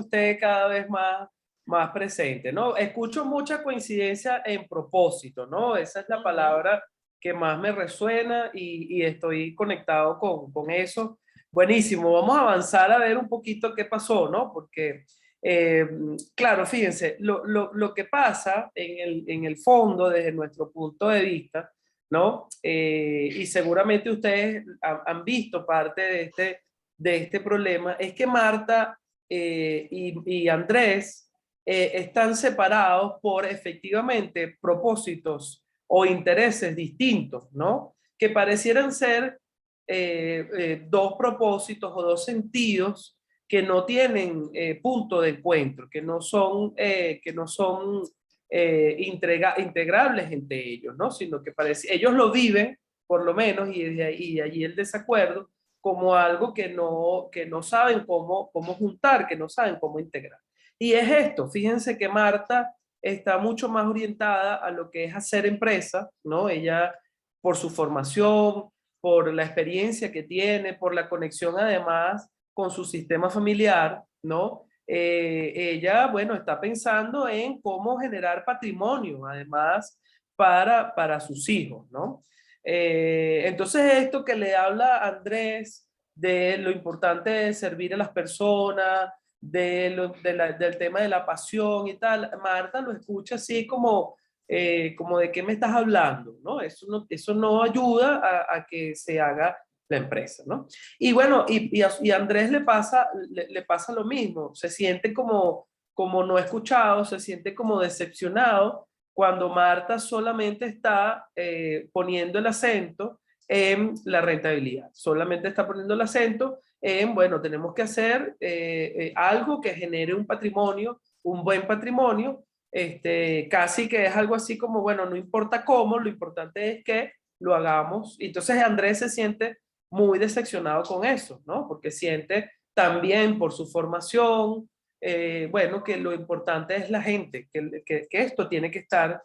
esté cada vez más presente, ¿no? Escucho mucha coincidencia en propósito, ¿no? Esa es la palabra que más me resuena y estoy conectado con eso. Buenísimo, vamos a avanzar a ver un poquito qué pasó, ¿no? Porque, eh, claro, fíjense, lo que pasa en el fondo, desde nuestro punto de vista, ¿no? Y seguramente ustedes han visto parte de este problema, es que Marta y Andrés están separados por efectivamente propósitos o intereses distintos, ¿no? Que parecieran ser dos propósitos o dos sentidos que no tienen punto de encuentro, que no son integrables entre ellos, ¿no? Sino que ellos lo viven, por lo menos, y de allí el desacuerdo, como algo que no saben cómo juntar, que no saben cómo integrar. Y es esto, fíjense que Marta está mucho más orientada a lo que es hacer empresa, ¿no? Ella, por su formación, por la experiencia que tiene, por la conexión además con su sistema familiar, ¿no? Ella, bueno, está pensando en cómo generar patrimonio, además, para sus hijos, ¿no? Entonces, esto que le habla Andrés de lo importante de servir a las personas, del tema de la pasión y tal, Marta lo escucha así como de qué me estás hablando, ¿no? Eso no ayuda a que se haga la empresa, ¿no? Y bueno, y a Andrés le pasa lo mismo, se siente como no escuchado, se siente como decepcionado cuando Marta solamente está poniendo el acento en la rentabilidad, solamente está poniendo el acento en, bueno, tenemos que hacer algo que genere un patrimonio, un buen patrimonio, casi que es algo así como, bueno, no importa cómo, lo importante es que lo hagamos. Y entonces Andrés se siente muy decepcionado con eso, ¿no? Porque siente también por su formación, bueno, que lo importante es la gente, que esto tiene que estar,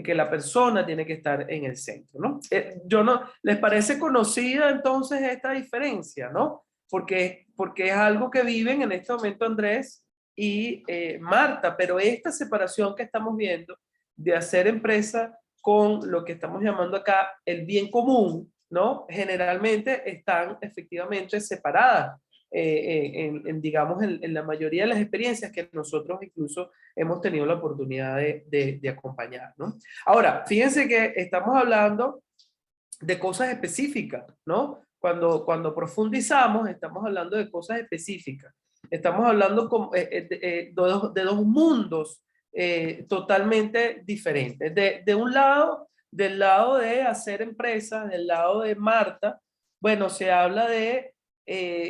que la persona tiene que estar en el centro, ¿no? Yo no, ¿les parece conocida entonces esta diferencia, ¿no? Porque es algo que viven en este momento Andrés y Marta, pero esta separación que estamos viendo de hacer empresa con lo que estamos llamando acá el bien común, ¿no? Generalmente están efectivamente separadas digamos, en la mayoría de las experiencias que nosotros incluso hemos tenido la oportunidad de acompañar, ¿no? Ahora, fíjense que estamos hablando de cosas específicas, ¿no? Cuando profundizamos, estamos hablando de cosas específicas. Estamos hablando de dos mundos totalmente diferentes. De un lado, del lado de hacer empresas, del lado de Marta, bueno, se habla de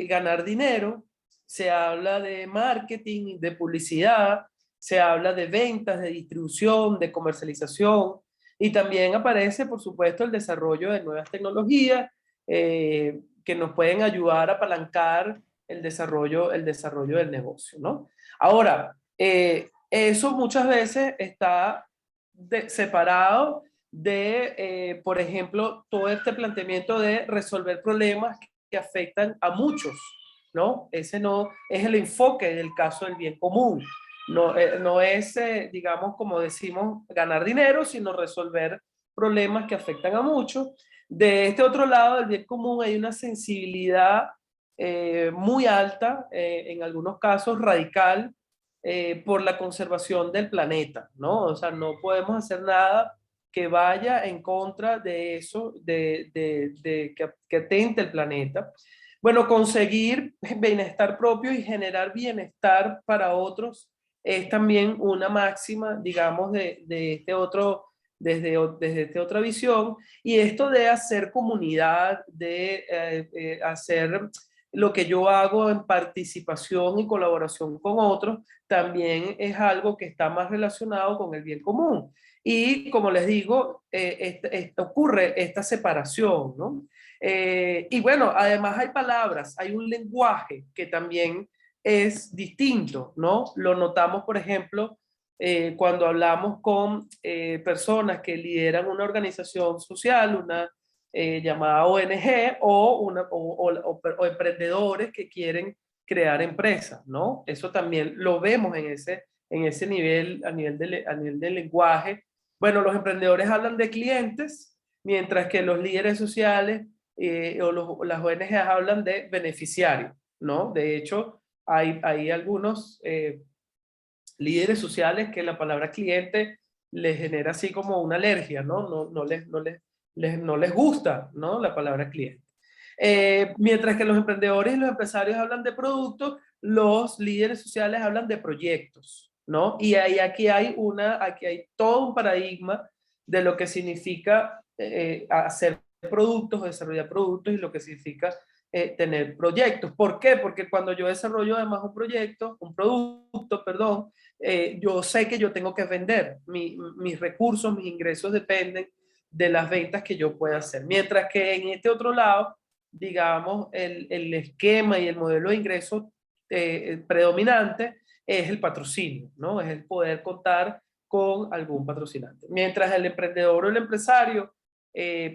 ganar dinero, se habla de marketing, de publicidad, se habla de ventas, de distribución, de comercialización, y también aparece, por supuesto, el desarrollo de nuevas tecnologías que nos pueden ayudar a apalancar el desarrollo del negocio, ¿no? Ahora, eso muchas veces está separado por ejemplo, todo este planteamiento de resolver problemas que afectan a muchos, ¿no? Ese no es el enfoque del caso del bien común. No es, digamos, como decimos, ganar dinero, sino resolver problemas que afectan a muchos. De este otro lado del bien común hay una sensibilidad muy alta, en algunos casos radical, por la conservación del planeta, ¿no? O sea, no podemos hacer nada que vaya en contra de eso, que atente el planeta. Bueno, conseguir bienestar propio y generar bienestar para otros es también una máxima, digamos, de este otro, desde esta otra visión. Y esto de hacer comunidad, de hacer lo que yo hago en participación y colaboración con otros, también es algo que está más relacionado con el bien común. Y como les digo, ocurre esta separación, ¿no? Y bueno, además hay palabras, hay un lenguaje que también es distinto, ¿no? Lo notamos, por ejemplo, cuando hablamos con personas que lideran una organización social, una llamada ONG o emprendedores que quieren crear empresas, ¿no? Eso también lo vemos en ese nivel, a nivel del lenguaje. Bueno, los emprendedores hablan de clientes, mientras que los líderes sociales las ONG hablan de beneficiarios, ¿no? De hecho, hay algunos líderes sociales que la palabra cliente les genera así como una alergia, ¿no? No les gusta, ¿no? La palabra cliente. Mientras que los emprendedores y los empresarios hablan de productos, los líderes sociales hablan de proyectos, ¿no? Y aquí hay todo un paradigma de lo que significa hacer productos, desarrollar productos y lo que significa tener proyectos. ¿Por qué? Porque cuando yo desarrollo además un producto, perdón, yo sé que yo tengo que vender. Mis recursos, mis ingresos dependen de las ventas que yo pueda hacer. Mientras que en este otro lado, digamos, el esquema y el modelo de ingresos predominante es el patrocinio, ¿no? Es el poder contar con algún patrocinante. Mientras el emprendedor o el empresario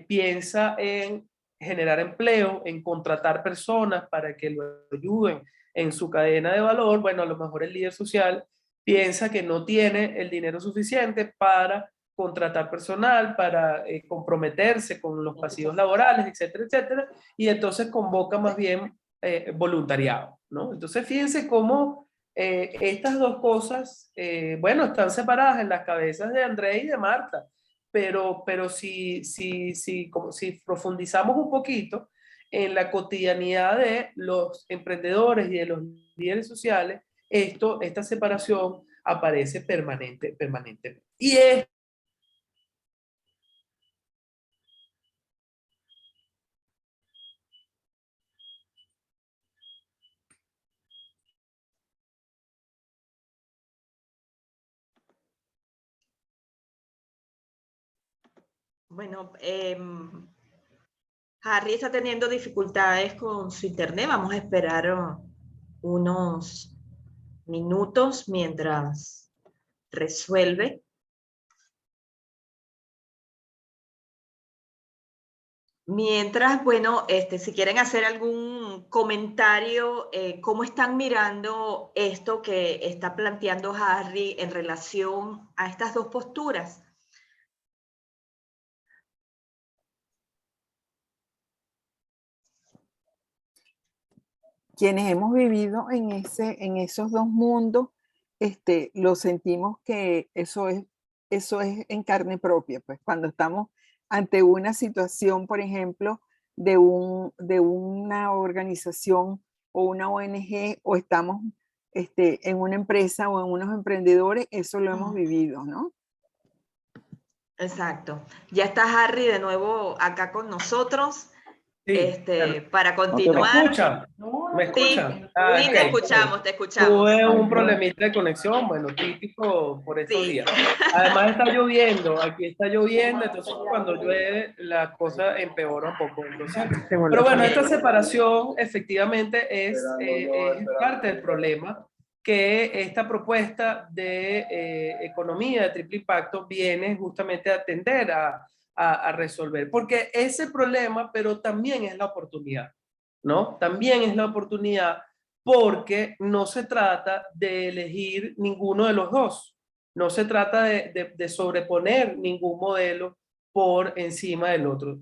piensa en generar empleo, en contratar personas para que lo ayuden en su cadena de valor, bueno, a lo mejor el líder social piensa que no tiene el dinero suficiente para contratar personal, para comprometerse con los pasivos laborales, etcétera, etcétera, y entonces convoca más bien voluntariado, ¿no? Entonces fíjense cómo estas dos cosas, bueno, están separadas en las cabezas de André y de Marta, pero si profundizamos un poquito en la cotidianidad de los emprendedores y de los líderes sociales, esta separación aparece permanentemente. Y es Bueno, Harry está teniendo dificultades con su internet. Vamos a esperar unos minutos mientras resuelve. Mientras, bueno, si quieren hacer algún comentario, ¿cómo están mirando esto que está planteando Harry en relación a estas dos posturas? Quienes hemos vivido en esos dos mundos, lo sentimos que eso es en carne propia, pues cuando estamos ante una situación, por ejemplo, de una organización o una ONG, o estamos en una empresa o en unos emprendedores, eso lo hemos vivido, ¿no? Exacto. Ya está Harry de nuevo acá con nosotros. Sí, Para continuar. ¿Me escuchan? ¿Me escuchan? Sí, Ah, sí, ok. te escuchamos, te escuchamos. Tuve un problemita de conexión, bueno, típico por estos Sí. días. Además está lloviendo, aquí está lloviendo, entonces cuando llueve la cosa empeora un poco. Entonces, pero bueno, esta separación efectivamente es parte del problema, que esta propuesta de economía de triple impacto viene justamente a atender a resolver, porque ese problema, pero también es la oportunidad, ¿no? También es la oportunidad porque no se trata de elegir ninguno de los dos, no se trata de sobreponer ningún modelo por encima del otro.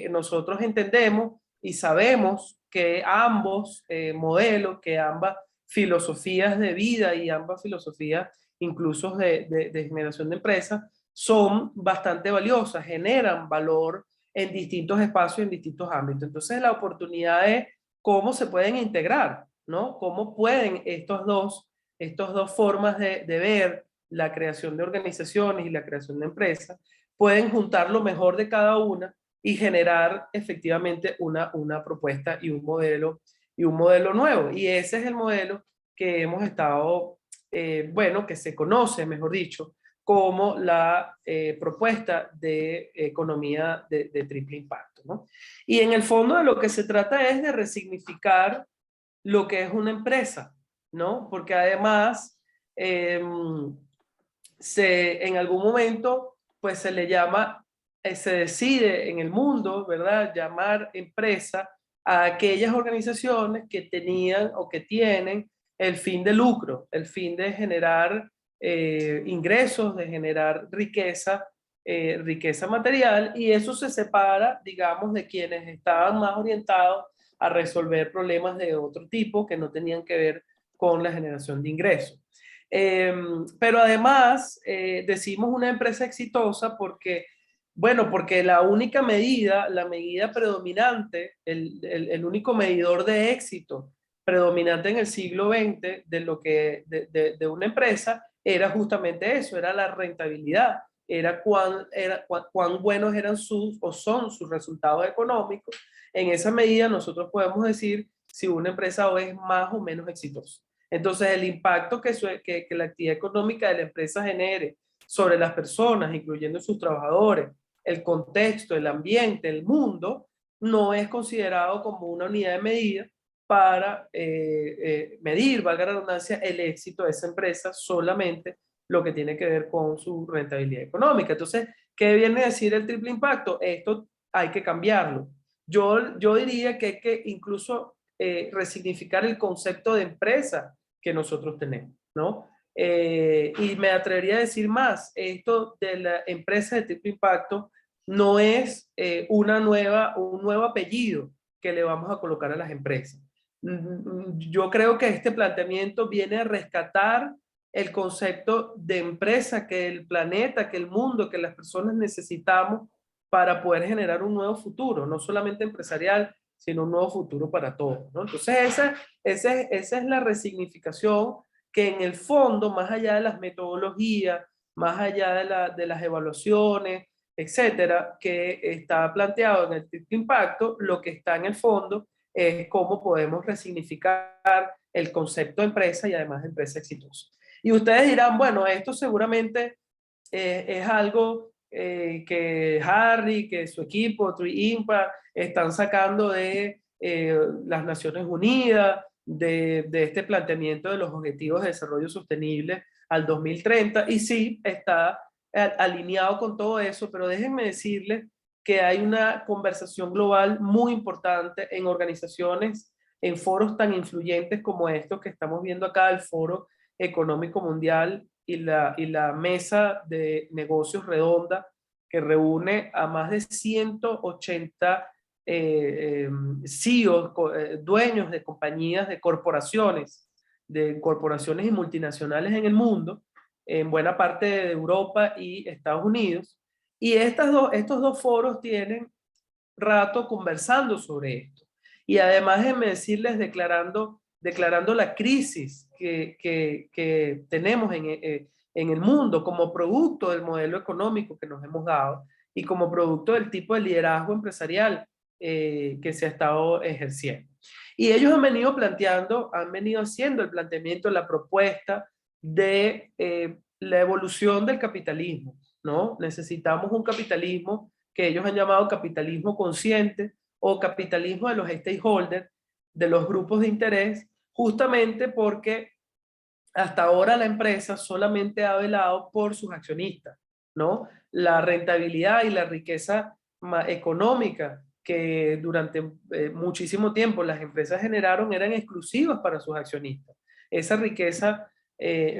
Nosotros entendemos y sabemos que ambos modelos, que ambas filosofías de vida y ambas filosofías incluso de generación de empresas, son bastante valiosas, generan valor en distintos espacios, en distintos ámbitos. Entonces la oportunidad es cómo se pueden integrar, ¿no? Cómo pueden estos dos formas de ver la creación de organizaciones y la creación de empresas, pueden juntar lo mejor de cada una y generar efectivamente una propuesta y un modelo nuevo. Y ese es el modelo que hemos estado, bueno, que se conoce, mejor dicho, como la propuesta de economía de triple impacto, ¿no? Y en el fondo de lo que se trata es de resignificar lo que es una empresa, ¿no? Porque además en algún momento pues se le llama, se decide en el mundo, ¿verdad? Llamar empresa a aquellas organizaciones que tenían o que tienen el fin de lucro, el fin de generar ingresos, de generar riqueza, riqueza material, y eso se separa, digamos, de quienes estaban más orientados a resolver problemas de otro tipo que no tenían que ver con la generación de ingresos. Pero además decimos una empresa exitosa porque, bueno, porque la única medida, la medida predominante, el único medidor de éxito predominante en el siglo XX de, lo que, de una empresa era justamente eso, era la rentabilidad, era cuán buenos eran sus o son sus resultados económicos. En esa medida nosotros podemos decir si una empresa es más o menos exitosa. Entonces, el impacto que la actividad económica de la empresa genere sobre las personas, incluyendo sus trabajadores, el contexto, el ambiente, el mundo, no es considerado como una unidad de medida para medir, valga la redundancia, el éxito de esa empresa, solamente lo que tiene que ver con su rentabilidad económica. Entonces, ¿qué viene a decir el triple impacto? Esto hay que cambiarlo. Yo diría que hay que incluso resignificar el concepto de empresa que nosotros tenemos, ¿no? Y me atrevería a decir más, esto de la empresa de triple impacto no es un nuevo apellido que le vamos a colocar a las empresas. Yo creo que este planteamiento viene a rescatar el concepto de empresa que el planeta, que el mundo, que las personas necesitamos para poder generar un nuevo futuro, no solamente empresarial, sino un nuevo futuro para todos, ¿no? Entonces esa es la resignificación que en el fondo, más allá de las metodologías, más allá de las evaluaciones, etcétera, que está planteado en el triple impacto, lo que está en el fondo es cómo podemos resignificar el concepto de empresa y además de empresa exitosa. Y ustedes dirán, bueno, esto seguramente es algo que Harry, que su equipo, True Impact, están sacando de las Naciones Unidas, de este planteamiento de los Objetivos de Desarrollo Sostenible al 2030, y sí, está alineado con todo eso, pero déjenme decirles que hay una conversación global muy importante en organizaciones, en foros tan influyentes como estos que estamos viendo acá, el Foro Económico Mundial y la Mesa de Negocios Redonda, que reúne a más de 180 CEOs, dueños de compañías, de corporaciones y multinacionales en el mundo, en buena parte de Europa y Estados Unidos. Y estos dos foros tienen rato conversando sobre esto. Y además, déjenme decirles, declarando la crisis que tenemos en el mundo como producto del modelo económico que nos hemos dado y como producto del tipo de liderazgo empresarial que se ha estado ejerciendo. Y ellos han venido haciendo el planteamiento, la propuesta de la evolución del capitalismo, ¿no? Necesitamos un capitalismo que ellos han llamado capitalismo consciente o capitalismo de los stakeholders, de los grupos de interés, justamente porque hasta ahora la empresa solamente ha velado por sus accionistas, ¿no? La rentabilidad y la riqueza económica que durante muchísimo tiempo las empresas generaron eran exclusivas para sus accionistas. Esa riqueza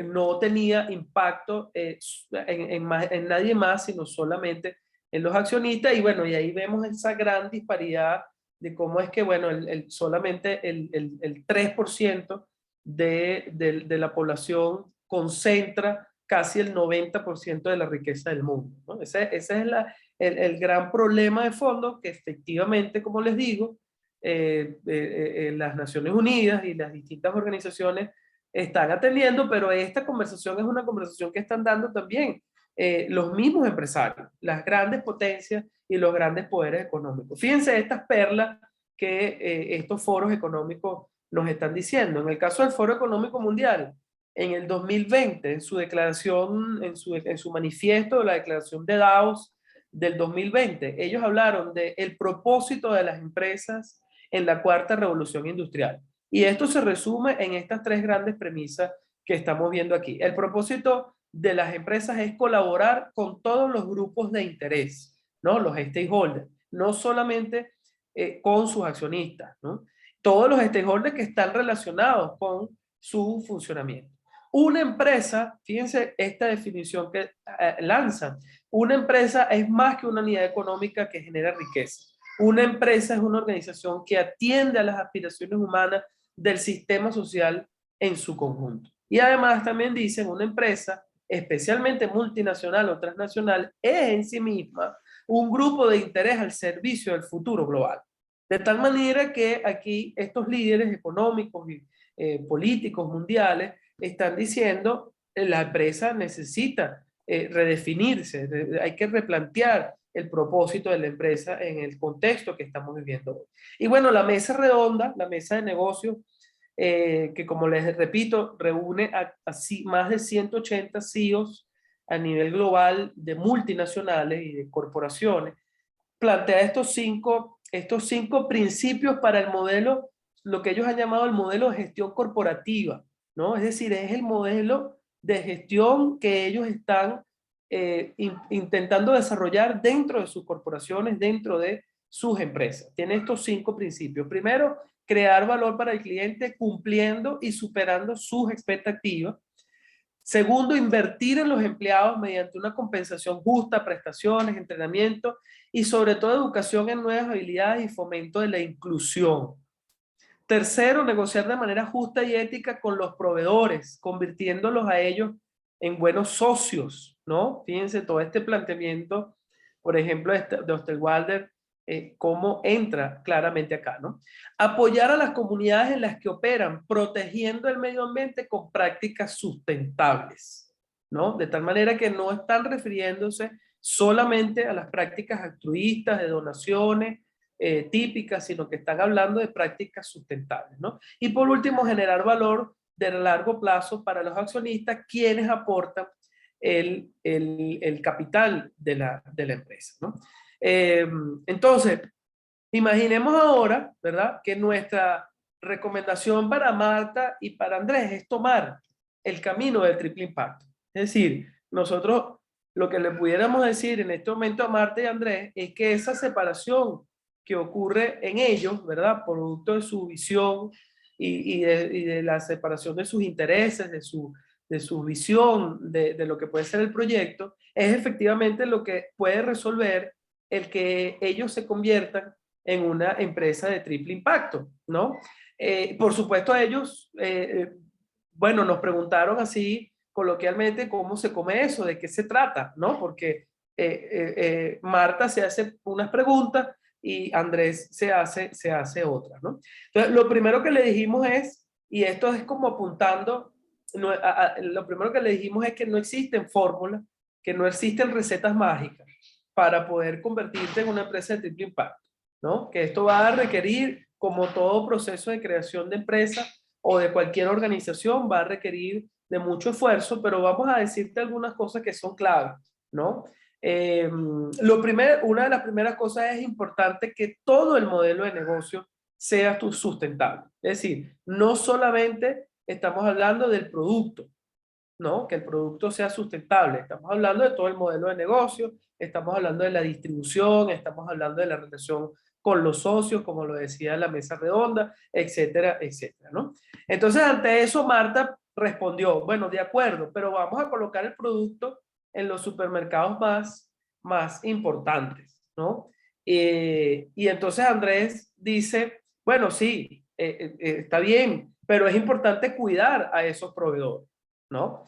no tenía impacto en nadie más, sino solamente en los accionistas. Y bueno, y ahí vemos esa gran disparidad de cómo es que, bueno, solamente el 3% de la población concentra casi el 90% de la riqueza del mundo, ¿no? Ese es el gran problema de fondo que efectivamente, como les digo, las Naciones Unidas y las distintas organizaciones están atendiendo, pero esta conversación es una conversación que están dando también los mismos empresarios, las grandes potencias y los grandes poderes económicos. Fíjense estas perlas que estos foros económicos nos están diciendo. En el caso del Foro Económico Mundial, en el 2020, en su declaración, en su manifiesto, la declaración de Davos del 2020, ellos hablaron del propósito de las empresas en la cuarta revolución industrial. Y esto se resume en estas tres grandes premisas que estamos viendo aquí. El propósito de las empresas es colaborar con todos los grupos de interés, ¿no? Los stakeholders, no solamente con sus accionistas, ¿no? Todos los stakeholders que están relacionados con su funcionamiento. Una empresa, fíjense esta definición que lanzan, una empresa es más que una unidad económica que genera riqueza. Una empresa es una organización que atiende a las aspiraciones humanas del sistema social en su conjunto. Y además también dicen, una empresa, especialmente multinacional o transnacional, es en sí misma un grupo de interés al servicio del futuro global. De tal manera que aquí estos líderes económicos y políticos mundiales están diciendo la empresa necesita redefinirse, hay que replantear el propósito de la empresa en el contexto que estamos viviendo hoy. Y bueno, la mesa redonda, la mesa de negocios, que como les repito, reúne a más de 180 CEOs a nivel global de multinacionales y de corporaciones, plantea estos cinco principios para el modelo, lo que ellos han llamado el modelo de gestión corporativa, ¿no? Es decir, es el modelo de gestión que ellos están intentando desarrollar dentro de sus corporaciones, dentro de sus empresas. Tiene estos 5 principios. Primero, crear valor para el cliente cumpliendo y superando sus expectativas. Segundo, invertir en los empleados mediante una compensación justa, prestaciones, entrenamiento y sobre todo educación en nuevas habilidades y fomento de la inclusión. Tercero, negociar de manera justa y ética con los proveedores, convirtiéndolos a ellos en buenos socios, ¿no? Fíjense todo este planteamiento, por ejemplo, de Osterwalder, cómo entra claramente acá, ¿no? Apoyar a las comunidades en las que operan, protegiendo el medio ambiente con prácticas sustentables, ¿no? De tal manera que no están refiriéndose solamente a las prácticas altruistas de donaciones, típicas, sino que están hablando de prácticas sustentables, ¿no? Y por último, generar valor de largo plazo para los accionistas, quienes aportan el capital de la empresa, ¿no? Entonces, imaginemos ahora, ¿verdad?, que nuestra recomendación para Marta y para Andrés es tomar el camino del triple impacto. Es decir, nosotros lo que le pudiéramos decir en este momento a Marta y a Andrés es que esa separación que ocurre en ellos, ¿verdad?, producto de su visión y de la separación de sus intereses, de su visión de lo que puede ser el proyecto, es efectivamente lo que puede resolver el que ellos se conviertan en una empresa de triple impacto, ¿no? Por supuesto, ellos, bueno, nos preguntaron así coloquialmente cómo se come eso, de qué se trata, ¿no? Porque Marta se hace unas preguntas y Andrés se hace otras, ¿no? Entonces, lo primero que le dijimos es, y esto es como apuntando, lo primero que le dijimos es que no existen fórmulas, que no existen recetas mágicas para poder convertirte en una empresa de triple impacto, ¿no? Que esto va a requerir, como todo proceso de creación de empresa o de cualquier organización, va a requerir de mucho esfuerzo, pero vamos a decirte algunas cosas que son claves, ¿no? Una de las primeras cosas es importante que todo el modelo de negocio sea sustentable. Es decir, no solamente estamos hablando del producto, ¿no? Que el producto sea sustentable. Estamos hablando de todo el modelo de negocio, estamos hablando de la distribución, estamos hablando de la relación con los socios, como lo decía la mesa redonda, etcétera, etcétera, ¿no? Entonces, ante eso, Marta respondió, bueno, de acuerdo, pero vamos a colocar el producto en los supermercados más importantes, ¿no? Y entonces Andrés dice, bueno, sí, está bien, pero es importante cuidar a esos proveedores, ¿no?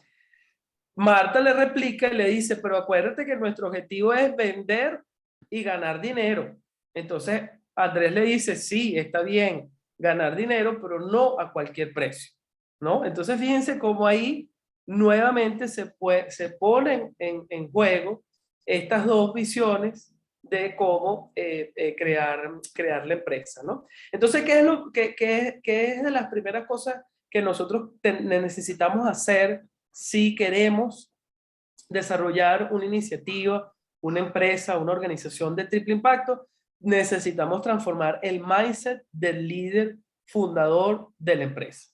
Marta le replica y le dice, pero acuérdate que nuestro objetivo es vender y ganar dinero. Entonces Andrés le dice, sí, está bien ganar dinero, pero no a cualquier precio, ¿no? Entonces fíjense cómo ahí nuevamente se ponen en juego estas dos visiones de cómo crear la empresa, ¿no? Entonces, ¿qué es de las primeras cosas que nosotros necesitamos hacer si queremos desarrollar una iniciativa, una empresa, una organización de triple impacto? Necesitamos transformar el mindset del líder fundador de la empresa.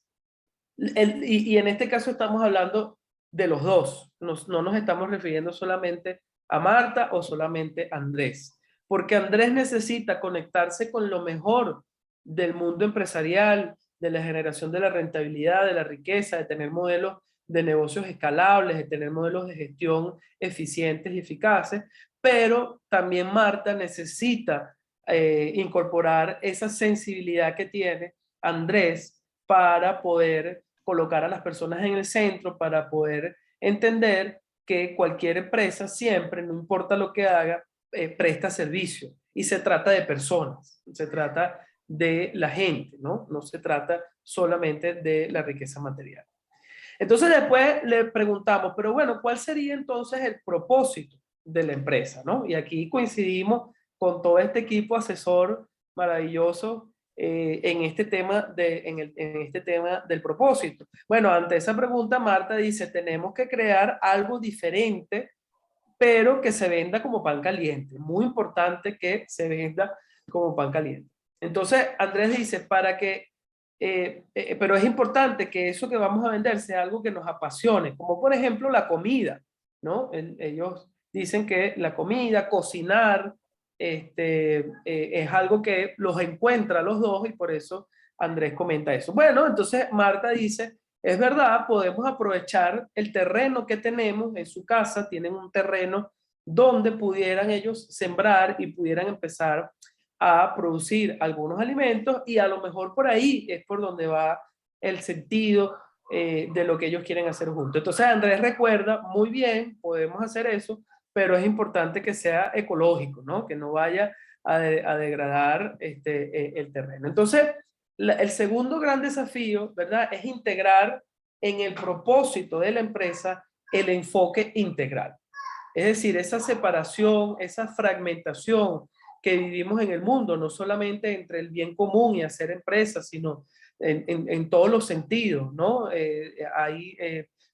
Y en este caso estamos hablando de los dos. No nos estamos refiriendo solamente a Marta o solamente a Andrés. porque Andrés necesita conectarse con lo mejor del mundo empresarial, de la generación de la rentabilidad, de la riqueza, de tener modelos de negocios escalables, de tener modelos de gestión eficientes y eficaces, pero también Marta necesita incorporar esa sensibilidad que tiene Andrés para poder colocar a las personas en el centro, para poder entender que cualquier empresa siempre, no importa lo que haga, presta servicio. Y se trata de personas, se trata de la gente, ¿no? No se trata solamente de la riqueza material. Entonces después le preguntamos, pero bueno, ¿cuál sería entonces el propósito de la empresa, ¿no? Y aquí coincidimos con todo este equipo asesor maravilloso en este tema en este tema del propósito. Bueno, ante esa pregunta, Marta dice, tenemos que crear algo diferente, pero que se venda como pan caliente. Muy importante que se venda como pan caliente. Entonces, Andrés dice, pero es importante que eso que vamos a vender sea algo que nos apasione, como por ejemplo la comida, ¿no? Ellos dicen que la comida, cocinar, es algo que los encuentra a los dos y por eso Andrés comenta eso. Bueno, entonces Marta dice, es verdad, podemos aprovechar el terreno que tenemos en su casa, tienen un terreno donde pudieran ellos sembrar y pudieran empezar a producir algunos alimentos y a lo mejor por ahí es por donde va el sentido de lo que ellos quieren hacer juntos. Entonces Andrés recuerda, muy bien, podemos hacer eso, pero es importante que sea ecológico, ¿no? Que no vaya a degradar el terreno. Entonces, el segundo gran desafío, ¿verdad? Es integrar en el propósito de la empresa el enfoque integral. Es decir, esa separación, esa fragmentación que vivimos en el mundo, no solamente entre el bien común y hacer empresas, sino en todos los sentidos, ¿no? Hay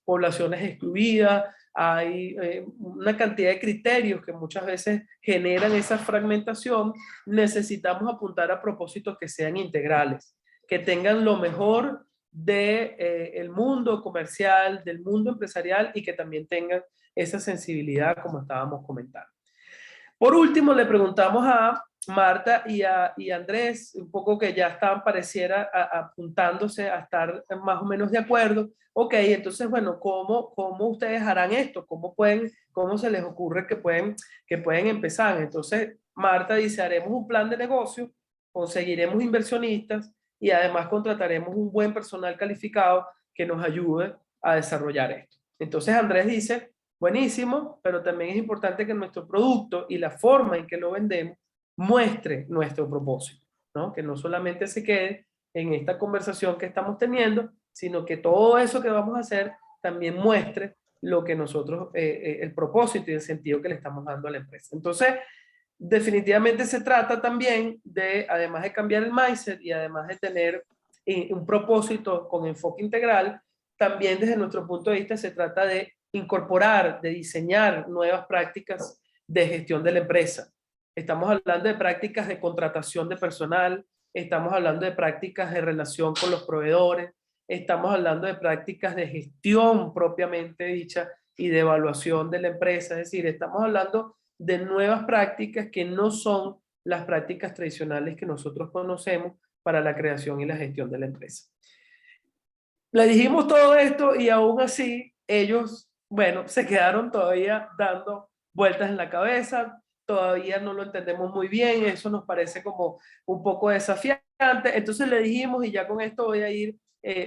poblaciones excluidas, hay una cantidad de criterios que muchas veces generan esa fragmentación. Necesitamos apuntar a propósitos que sean integrales, que tengan lo mejor del mundo comercial, del mundo empresarial y que también tengan esa sensibilidad como estábamos comentando. Por último, le preguntamos a Marta y a Andrés, un poco que ya estaban, pareciera, apuntándose a estar más o menos de acuerdo. Ok, entonces, bueno, ¿cómo ustedes harán esto? ¿Cómo se les ocurre que pueden empezar? Entonces, Marta dice, haremos un plan de negocio, conseguiremos inversionistas y además contrataremos un buen personal calificado que nos ayude a desarrollar esto. Entonces, Andrés dice, buenísimo, pero también es importante que nuestro producto y la forma en que lo vendemos muestre nuestro propósito, ¿no? Que no solamente se quede en esta conversación que estamos teniendo, sino que todo eso que vamos a hacer también muestre lo que nosotros, el propósito y el sentido que le estamos dando a la empresa. Entonces, definitivamente se trata también de, además de cambiar el mindset y además de tener un propósito con enfoque integral, también desde nuestro punto de vista se trata de incorporar, de diseñar nuevas prácticas de gestión de la empresa. Estamos hablando de prácticas de contratación de personal, estamos hablando de prácticas de relación con los proveedores, estamos hablando de prácticas de gestión propiamente dicha y de evaluación de la empresa, es decir, estamos hablando de nuevas prácticas que no son las prácticas tradicionales que nosotros conocemos para la creación y la gestión de la empresa. Le dijimos todo esto y aún así ellos, bueno, se quedaron todavía dando vueltas en la cabeza, todavía no lo entendemos muy bien, eso nos parece como un poco desafiante. Entonces le dijimos, y ya con esto voy a ir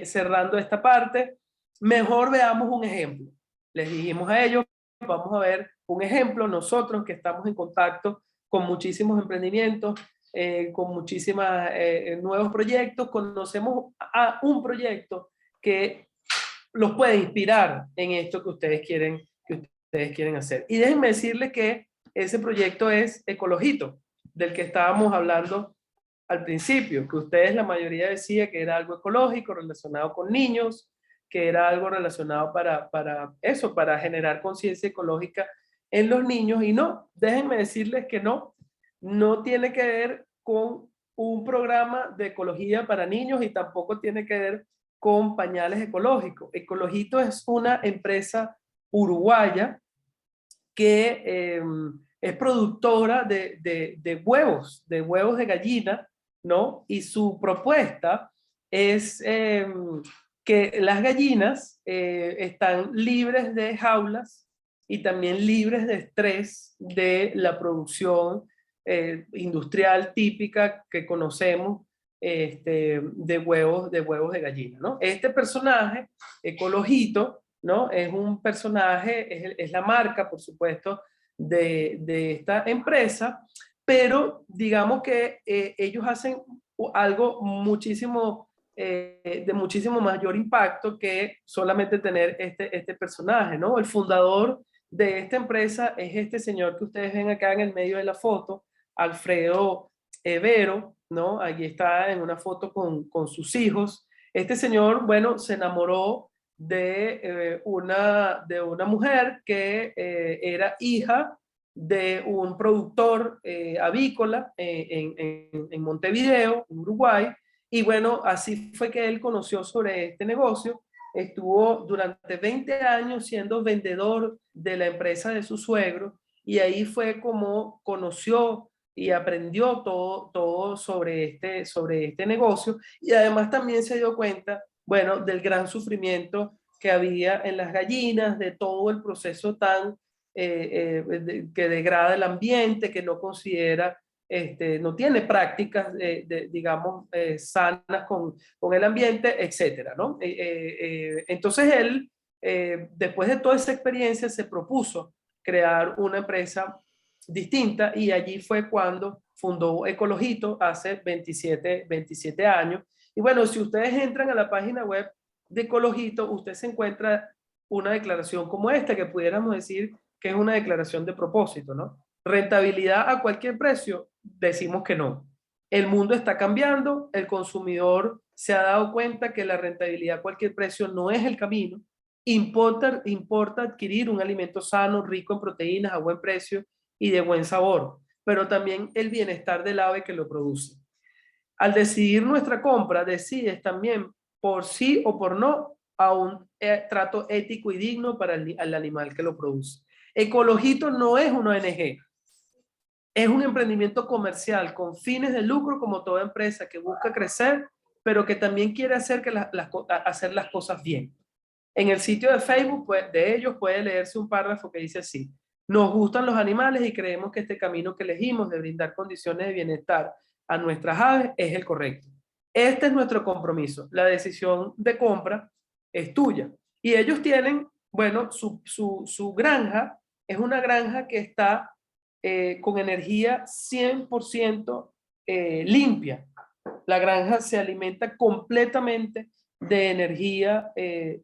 cerrando esta parte, mejor veamos un ejemplo. Les dijimos a ellos, vamos a ver un ejemplo, nosotros que estamos en contacto con muchísimos emprendimientos, con muchísimos nuevos proyectos, conocemos a un proyecto que los puede inspirar en esto que ustedes quieren hacer. Y déjenme decirles que ese proyecto es Ecologito, del que estábamos hablando al principio, que ustedes la mayoría decía que era algo ecológico relacionado con niños, que era algo relacionado para generar conciencia ecológica en los niños, y no, déjenme decirles que no tiene que ver con un programa de ecología para niños y tampoco tiene que ver con pañales ecológicos. Ecologito es una empresa uruguaya que es productora de huevos de gallina, ¿no? Y su propuesta es que las gallinas están libres de jaulas y también libres de estrés de la producción industrial típica que conocemos de huevos de gallina, ¿no? Este personaje, Ecologito, ¿no? Es un personaje, es la marca, por supuesto, de esta empresa, pero digamos que ellos hacen algo muchísimo, de muchísimo mayor impacto que solamente tener este personaje, ¿no? El fundador de esta empresa es este señor que ustedes ven acá en el medio de la foto, Alfredo Evero, ¿no? Allí está en una foto con sus hijos. Este señor, bueno, se enamoró de una mujer que era hija de un productor avícola en Montevideo, en Uruguay, y bueno, así fue que él conoció sobre este negocio. Estuvo durante 20 años siendo vendedor de la empresa de su suegro, y ahí fue como conoció y aprendió todo sobre este negocio, y además también se dio cuenta, bueno, del gran sufrimiento que había en las gallinas, de todo el proceso tan que degrada el ambiente, que no considera, no tiene prácticas, digamos, sanas con el ambiente, etcétera, ¿no? Entonces él, después de toda esa experiencia, se propuso crear una empresa distinta, y allí fue cuando fundó Ecologito hace 27 años. Y bueno, si ustedes entran a la página web de Ecologito, usted se encuentra una declaración como esta, que pudiéramos decir que es una declaración de propósito, ¿no? Rentabilidad a cualquier precio, decimos que no. El mundo está cambiando, el consumidor se ha dado cuenta que la rentabilidad a cualquier precio no es el camino. Importa adquirir un alimento sano, rico en proteínas, a buen precio y de buen sabor, pero también el bienestar del ave que lo produce. Al decidir nuestra compra, decides también por sí o por no a un trato ético y digno para el animal que lo produce. Ecologito no es una ONG, es un emprendimiento comercial con fines de lucro, como toda empresa que busca crecer, pero que también quiere hacer, hacer las cosas bien. En el sitio de Facebook de ellos puede leerse un párrafo que dice así: nos gustan los animales y creemos que este camino que elegimos de brindar condiciones de bienestar a nuestras aves es el correcto. Este es nuestro compromiso. La decisión de compra es tuya. Y ellos tienen, bueno, su granja es una granja que está con energía 100% limpia. La granja se alimenta completamente de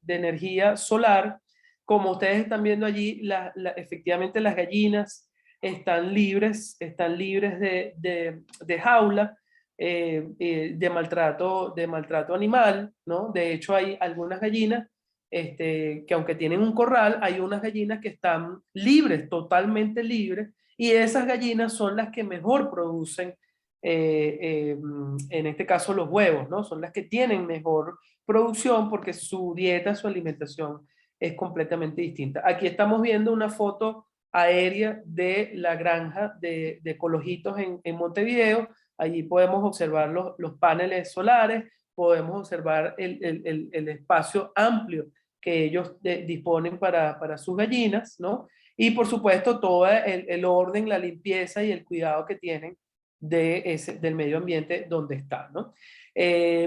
energía solar. Como ustedes están viendo allí, efectivamente las gallinas están libres de jaula, de maltrato animal, ¿no? De hecho, hay algunas gallinas que aunque tienen un corral, hay unas gallinas que están libres, totalmente libres, y esas gallinas son las que mejor producen, en este caso los huevos, ¿no? Son las que tienen mejor producción porque su dieta, su alimentación es completamente distinta. Aquí estamos viendo una foto aérea de la granja de Ecologitos en Montevideo. Allí podemos observar los paneles solares, podemos observar el espacio amplio que ellos disponen para sus gallinas, ¿no? Y por supuesto todo el orden, la limpieza y el cuidado que tienen del medio ambiente donde están, ¿no?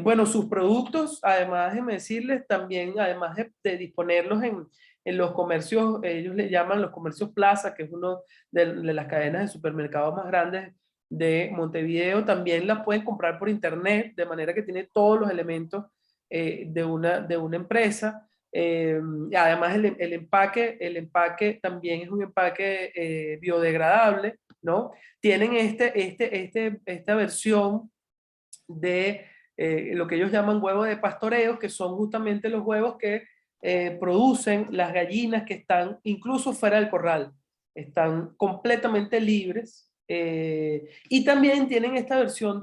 Bueno, sus productos, además de decirles, también, además de disponerlos en los comercios, ellos le llaman los comercios plaza, que es uno de las cadenas de supermercados más grandes de Montevideo, también la pueden comprar por internet, de manera que tiene todos los elementos de una empresa. Además, el empaque también es un empaque biodegradable, ¿no? Tienen esta versión de lo que ellos llaman huevos de pastoreo, que son justamente los huevos que producen las gallinas que están incluso fuera del corral, están completamente libres, y también tienen esta versión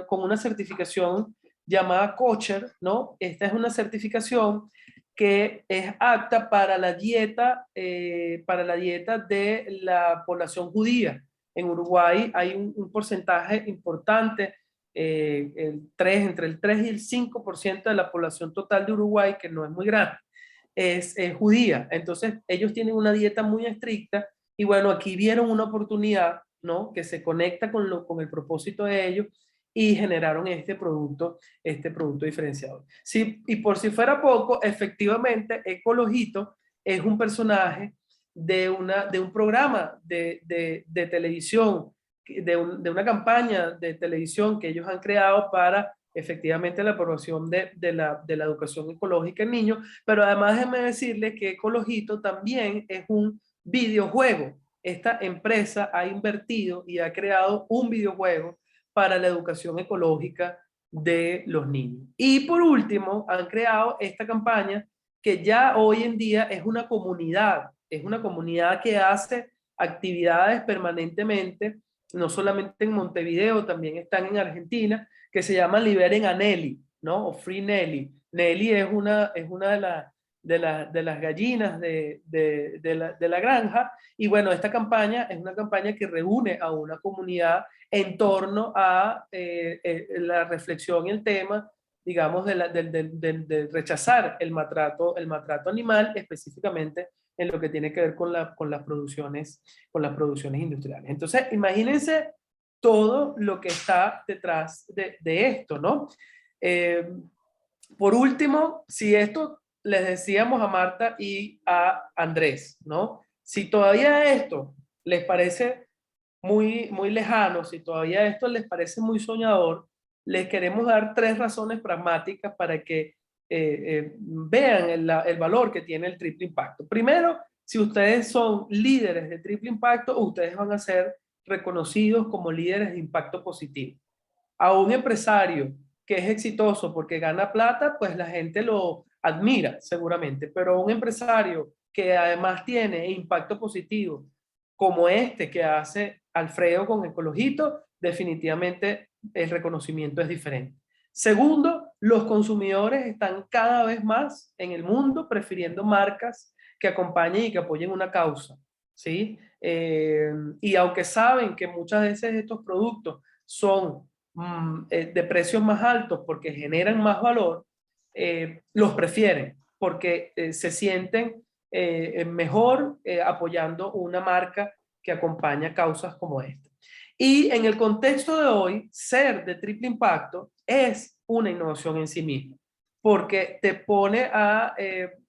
con una certificación llamada kosher, ¿no? Esta es una certificación que es apta para la dieta de la población judía. En Uruguay hay un porcentaje importante, entre el 3 y el 5% de la población total de Uruguay, que no es muy grande, es judía. Entonces ellos tienen una dieta muy estricta y bueno, aquí vieron una oportunidad, ¿no? Que se conecta con el propósito de ellos y generaron este producto diferenciador. Sí, y por si fuera poco, efectivamente, Ecologito es un personaje de un programa de televisión, de una campaña de televisión que ellos han creado para efectivamente la promoción de la educación ecológica en niños, pero además déjenme decirles que Ecologito también es un videojuego. Esta empresa ha invertido y ha creado un videojuego para la educación ecológica de los niños. Y por último, han creado esta campaña que ya hoy en día es una comunidad que hace actividades permanentemente, no solamente en Montevideo, también están en Argentina, que se llama Liberen a Nelly, ¿no? O Free Nelly. Nelly es una de las gallinas de la granja, y bueno, esta campaña es una campaña que reúne a una comunidad en torno a la reflexión y el tema, digamos, de rechazar el maltrato animal, específicamente en lo que tiene que ver con las producciones industriales. Entonces, imagínense todo lo que está detrás de esto, ¿no? Por último, si esto les decíamos a Marta y a Andrés, ¿no? Si todavía esto les parece muy lejano, si todavía esto les parece muy soñador, les queremos dar 3 razones pragmáticas para que vean el valor que tiene el triple impacto. Primero, si ustedes son líderes de triple impacto, ustedes van a ser reconocidos como líderes de impacto positivo. A un empresario que es exitoso porque gana plata, pues la gente lo admira seguramente, pero un empresario que además tiene impacto positivo, como este que hace Alfredo con Ecologito, definitivamente el reconocimiento es diferente. Segundo, los consumidores están cada vez más en el mundo prefiriendo marcas que acompañen y que apoyen una causa, ¿sí? Y aunque saben que muchas veces estos productos son de precios más altos porque generan más valor, los prefieren porque se sienten mejor apoyando una marca que acompaña causas como esta. Y en el contexto de hoy, ser de triple impacto es una innovación en sí misma, porque te pone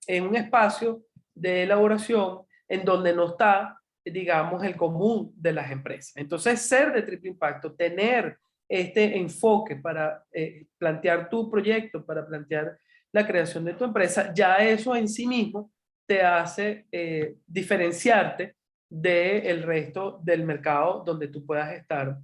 en un espacio de elaboración en donde no está, digamos, el común de las empresas. Entonces, ser de triple impacto, tener este enfoque para plantear tu proyecto, para plantear la creación de tu empresa, ya eso en sí mismo te hace diferenciarte del resto del mercado donde tú puedas estar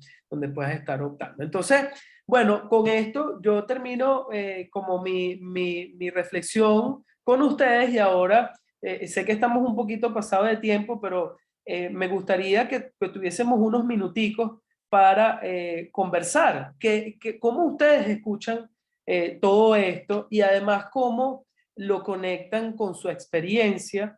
optando. Entonces, bueno, con esto yo termino como mi reflexión con ustedes y ahora sé que estamos un poquito pasados de tiempo, pero me gustaría que tuviésemos unos minuticos para conversar. ¿Cómo ustedes escuchan todo esto y además cómo lo conectan con su experiencia?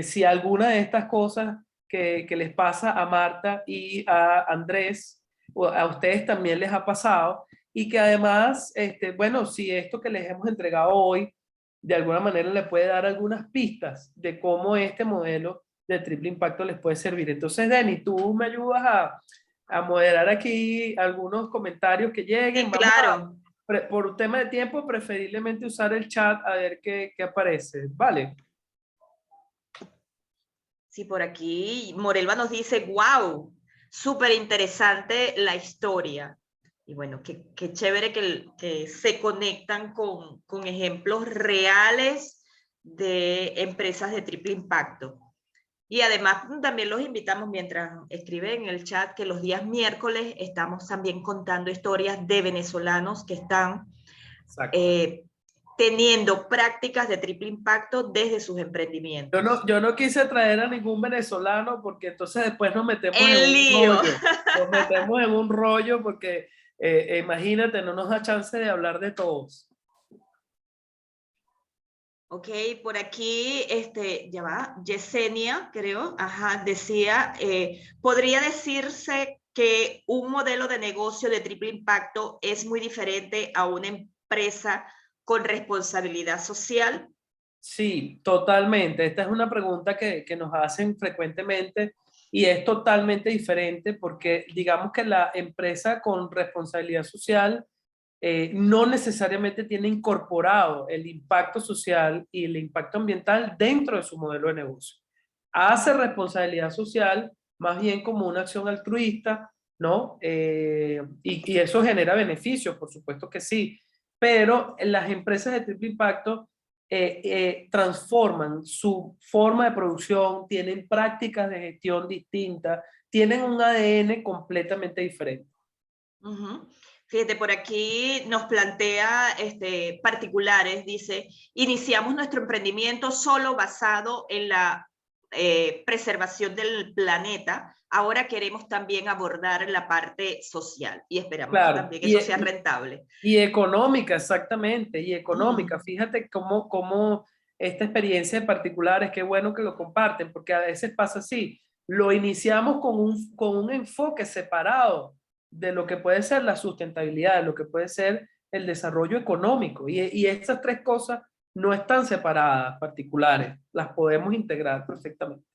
Si alguna de estas cosas que les pasa a Marta y a Andrés, o a ustedes también les ha pasado, y que además, bueno, si esto que les hemos entregado hoy, de alguna manera le puede dar algunas pistas de cómo este modelo de triple impacto les puede servir. Entonces, Denny, tú me ayudas a moderar aquí algunos comentarios que lleguen. Sí, claro. Por un tema de tiempo, preferiblemente usar el chat a ver qué aparece. Vale. Sí, por aquí Morelva nos dice, wow, súper interesante la historia. Y bueno, qué chévere que se conectan con ejemplos reales de empresas de triple impacto. Y además también los invitamos, mientras escriben en el chat, que los días miércoles estamos también contando historias de venezolanos que están teniendo prácticas de triple impacto desde sus emprendimientos. Yo no quise traer a ningún venezolano porque entonces después nos metemos en ¡El un lío! rollo. Nos metemos en un rollo porque imagínate, no nos da chance de hablar de todos. Ok, por aquí, ya va, Yesenia, creo, ajá, decía, podría decirse que un modelo de negocio de triple impacto es muy diferente a una empresa con responsabilidad social. Sí, totalmente. Esta es una pregunta que nos hacen frecuentemente y es totalmente diferente porque digamos que la empresa con responsabilidad social no necesariamente tiene incorporado el impacto social y el impacto ambiental dentro de su modelo de negocio. Hace responsabilidad social más bien como una acción altruista, ¿no? Y eso genera beneficios, por supuesto que sí, pero las empresas de triple impacto transforman su forma de producción, tienen prácticas de gestión distintas, tienen un ADN completamente diferente. Uh-huh. Fíjate, por aquí nos plantea particulares, dice, iniciamos nuestro emprendimiento solo basado en la preservación del planeta. Ahora queremos también abordar la parte social y esperamos que Claro, también eso sea rentable. y económica, exactamente, y económica. Uh-huh. Fíjate cómo esta experiencia en particular es que bueno que lo comparten, porque a veces pasa así. Lo iniciamos con un enfoque separado de lo que puede ser la sustentabilidad, de lo que puede ser el desarrollo económico. Y estas tres cosas no están separadas, particulares, las podemos integrar perfectamente.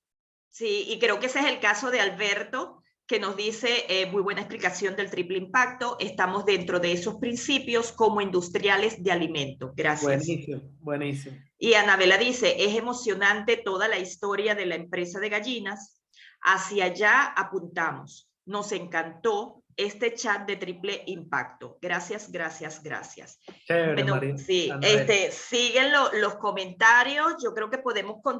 Sí, y creo que ese es el caso de Alberto, que nos dice, muy buena explicación del triple impacto, estamos dentro de esos principios como industriales de alimentos. Gracias. Buenísimo, buenísimo. Y Anabela dice, es emocionante toda la historia de la empresa de gallinas, hacia allá apuntamos, nos encantó este chat de triple impacto. Gracias, gracias, gracias. Chévere, Bueno, María. sí, Anabel. siguen los comentarios, yo creo que podemos continuar.